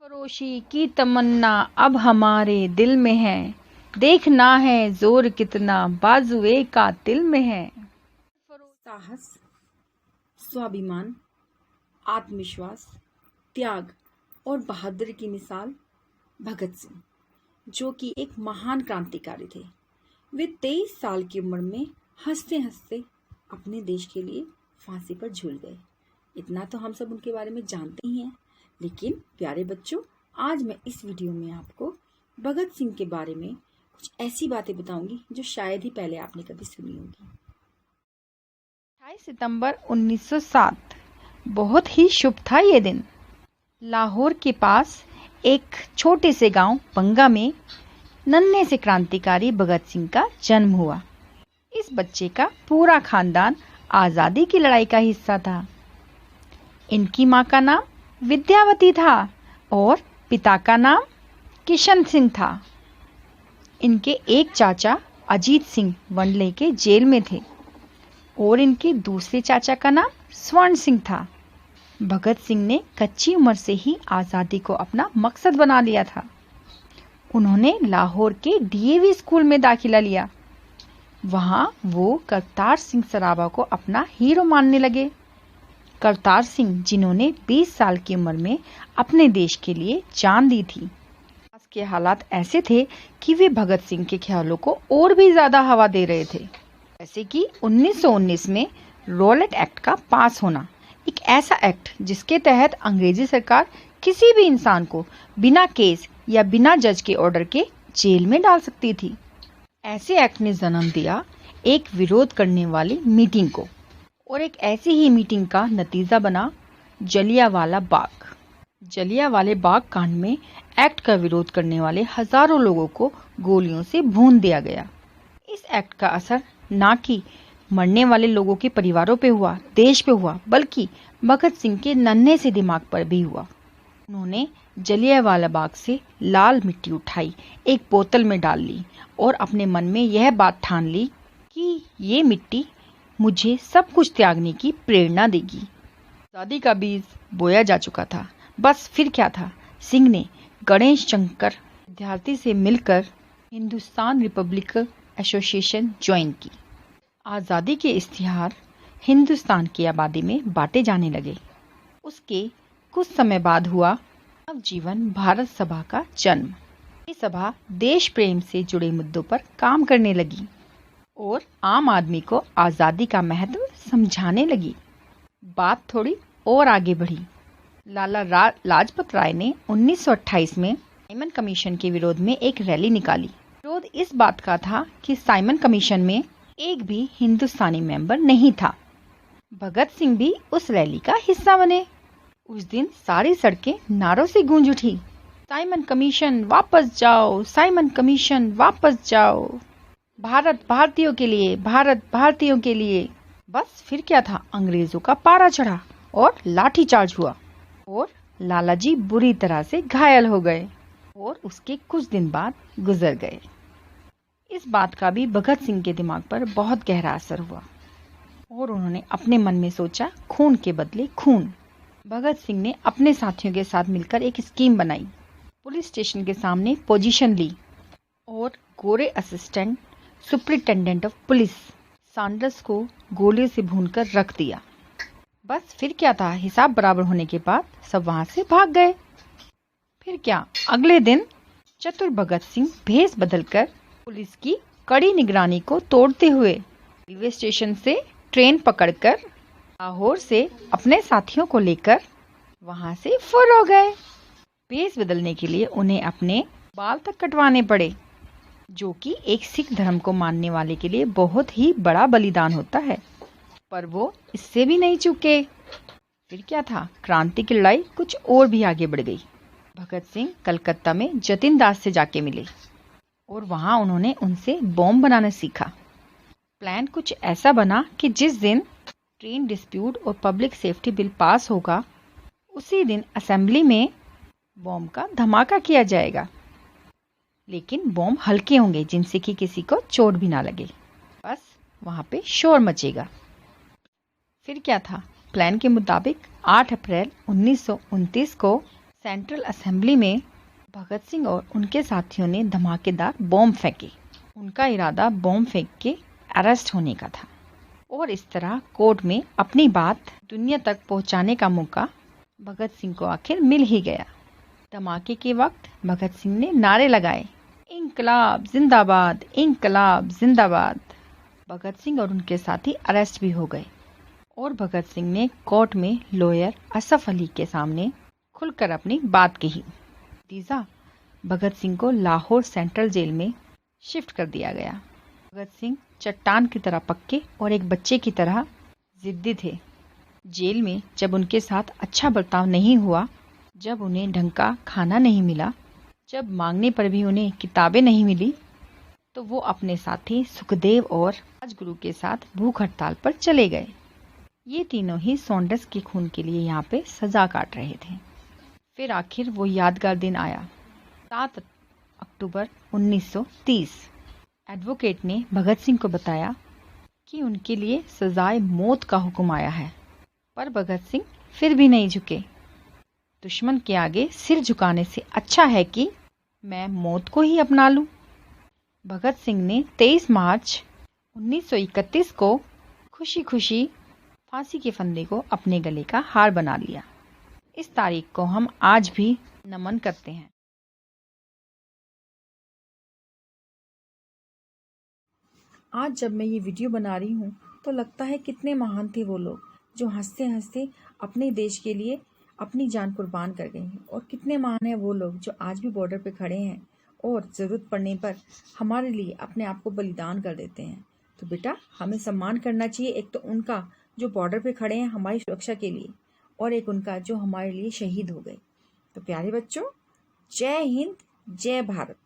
फरोशी की तमन्ना अब हमारे दिल में है, देखना है जोर कितना बाजुए कातिल में है। साहस, स्वाभिमान, आत्मविश्वास, त्याग और बहादुरी की मिसाल भगत सिंह, जो कि एक महान क्रांतिकारी थे। वे 23 साल की उम्र में हंसते हंसते अपने देश के लिए फांसी पर झूल गए। इतना तो हम सब उनके बारे में जानते ही हैं, लेकिन प्यारे बच्चों, आज मैं इस वीडियो में आपको भगत सिंह के बारे में कुछ ऐसी बातें बताऊंगी जो शायद ही पहले आपने कभी सुनी होगी। 28 सितंबर 1907 बहुत ही शुभ था ये दिन। लाहौर के पास एक छोटे से गांव बंगा में नन्हे से क्रांतिकारी भगत सिंह का जन्म हुआ। इस बच्चे का पूरा खानदान आज़ादी की लड़ाई का हिस्सा था। इनकी माँ का नाम विद्यावती था और पिता का नाम किशन सिंह था। इनके एक चाचा अजीत सिंह वनले के जेल में थे और इनके दूसरे चाचा का नाम स्वर्ण सिंह था। भगत सिंह ने कच्ची उम्र से ही आज़ादी को अपना मकसद बना लिया था। उन्होंने लाहौर के डीएवी स्कूल में दाखिला लिया। वहां वो करतार सिंह सराभा को अपना हीरो मानने लगे। करतार सिंह, जिन्होंने 20 साल की उम्र में अपने देश के लिए जान दी थी। आज के हालात ऐसे थे कि वे भगत सिंह के ख्यालों को और भी ज्यादा हवा दे रहे थे। जैसे कि 1919 में रॉलेट एक्ट का पास होना, एक ऐसा एक्ट जिसके तहत अंग्रेजी सरकार किसी भी इंसान को बिना केस या बिना जज के ऑर्डर के जेल में डाल सकती थी। ऐसे एक्ट ने जन्म दिया एक विरोध करने वाली मीटिंग को, और एक ऐसी ही मीटिंग का नतीजा बना जलियांवाला बाग। जलियांवाले बाग कांड में एक्ट का विरोध करने वाले हजारों लोगों को गोलियों से भून दिया गया। इस एक्ट का असर न कि मरने वाले लोगों के परिवारों पे हुआ, देश पे हुआ, बल्कि भगत सिंह के नन्हे से दिमाग पर भी हुआ। उन्होंने जलियांवाला बाग से लाल मिट्टी उठाई, एक बोतल में डाल ली और अपने मन में यह बात ठान ली कि ये मिट्टी मुझे सब कुछ त्यागने की प्रेरणा देगी। आजादी का बीज बोया जा चुका था। बस फिर क्या था, सिंह ने गणेश शंकर विद्यार्थी से मिलकर हिंदुस्तान रिपब्लिक एसोसिएशन ज्वाइन की। आज़ादी के इश्तिहार हिंदुस्तान की आबादी में बांटे जाने लगे। उसके कुछ समय बाद हुआ नवजीवन भारत सभा का जन्म। ये सभा देश प्रेम से जुड़े मुद्दों पर काम करने लगी और आम आदमी को आज़ादी का महत्व समझाने लगी। बात थोड़ी और आगे बढ़ी। लाला लाजपत राय ने 1928 में साइमन कमीशन के विरोध में एक रैली निकाली। विरोध इस बात का था कि साइमन कमीशन में एक भी हिंदुस्तानी मेंबर नहीं था। भगत सिंह भी उस रैली का हिस्सा बने। उस दिन सारी सड़कें नारों से गूंज उठी, साइमन कमीशन वापस जाओ, साइमन कमीशन वापस जाओ, भारत भारतीयों के लिए, भारत भारतीयों के लिए। बस फिर क्या था, अंग्रेजों का पारा चढ़ा और लाठीचार्ज हुआ और लालाजी बुरी तरह से घायल हो गए और उसके कुछ दिन बाद गुजर गए। इस बात का भी भगत सिंह के दिमाग पर बहुत गहरा असर हुआ और उन्होंने अपने मन में सोचा, खून के बदले खून। भगत सिंह ने अपने साथियों के साथ मिलकर एक स्कीम बनाई। पुलिस स्टेशन के सामने पोजीशन ली और गोरे assistant superintendent of police Sanders को गोली से भूनकर रख दिया। बस फिर क्या था, हिसाब बराबर होने के बाद सब वहां से भाग गए। फिर क्या, अगले दिन चतुर भगत सिंह भेष बदलकर पुलिस की कड़ी निगरानी को तोड़ते हुए रेलवे स्टेशन से ट्रेन पकड़कर लाहौर से अपने साथियों को लेकर वहां से फुर हो गए। भेष बदलने के लिए उन्हें अपने बाल तक कटवाने पड़े, जो कि एक सिख धर्म को मानने वाले के लिए बहुत ही बड़ा बलिदान होता है। पर वो इससे भी नहीं चूके। फिर क्या था, क्रांति की लड़ाई कुछ और भी आगे बढ़ गई। भगत सिंह कलकत्ता में जतिन दास से जाके मिले और वहां उन्होंने उनसे बॉम्ब बनाना सीखा। प्लान कुछ ऐसा बना कि जिस दिन ट्रेन डिस्प्यूट और पब्लिक सेफ्टी बिल पास होगा, उसी दिन असेंबली में बॉम्ब का धमाका किया जाएगा। लेकिन बॉम्ब हल्के होंगे जिनसे कि किसी को चोट भी ना लगे, बस वहां पे शोर मचेगा। फिर क्या था, प्लान के मुताबिक 8 अप्रैल 1929 को सेंट्रल असेंबली में भगत सिंह और उनके साथियों ने धमाकेदार बॉम्ब फेंके। उनका इरादा बॉम्ब फेंक के अरेस्ट होने का था और इस तरह कोर्ट में अपनी बात दुनिया तक पहुंचाने का मौका भगत सिंह को आखिर मिल ही गया। धमाके के वक्त भगत सिंह ने नारे लगाए, इंकलाब जिंदाबाद, इंकलाब जिंदाबाद। भगत सिंह और उनके साथी अरेस्ट भी हो गए और भगत सिंह ने कोर्ट में लॉयर असफ अली के सामने खुलकर अपनी बात कही। नतीजा, भगत सिंह को लाहौर सेंट्रल जेल में शिफ्ट कर दिया गया। भगत सिंह चट्टान की तरह पक्के और एक बच्चे की तरह जिद्दी थे। जेल में जब उनके साथ अच्छा बर्ताव नहीं हुआ, जब उन्हें ढंग का खाना नहीं मिला, जब मांगने पर भी उन्हें किताबें नहीं मिली, तो वो अपने साथी सुखदेव और राजगुरु के साथ भूख हड़ताल पर चले गए। ये तीनों ही सॉन्डर्स के खून के लिए यहाँ पे सजा काट रहे थे। फिर आखिर वो यादगार दिन आया, 7 अक्टूबर 1930। एडवोकेट ने भगत सिंह को बताया कि उनके लिए सजाए मौत का हुक्म आया है, पर भगत सिंह फिर भी नहीं झुके। दुश्मन के आगे सिर झुकाने से अच्छा है कि मैं मौत को ही अपना लूं। भगत सिंह ने 23 मार्च 1931 को खुशी खुशी फांसी के फंदे को अपने गले का हार बना लिया। इस तारीख को हम आज भी नमन करते हैं। आज जब मैं ये वीडियो बना रही हूँ तो लगता है कितने महान थे वो लोग जो हंसते हंसते अपने देश के लिए अपनी जान कुर्बान कर गए हैं, और कितने महान हैं वो लोग जो आज भी बॉर्डर पे खड़े हैं और ज़रूरत पड़ने पर हमारे लिए अपने आप को बलिदान कर देते हैं। तो बेटा, हमें सम्मान करना चाहिए, एक तो उनका जो बॉर्डर पे खड़े हैं हमारी सुरक्षा के लिए, और एक उनका जो हमारे लिए शहीद हो गए। तो प्यारे बच्चों, जय हिंद, जय भारत।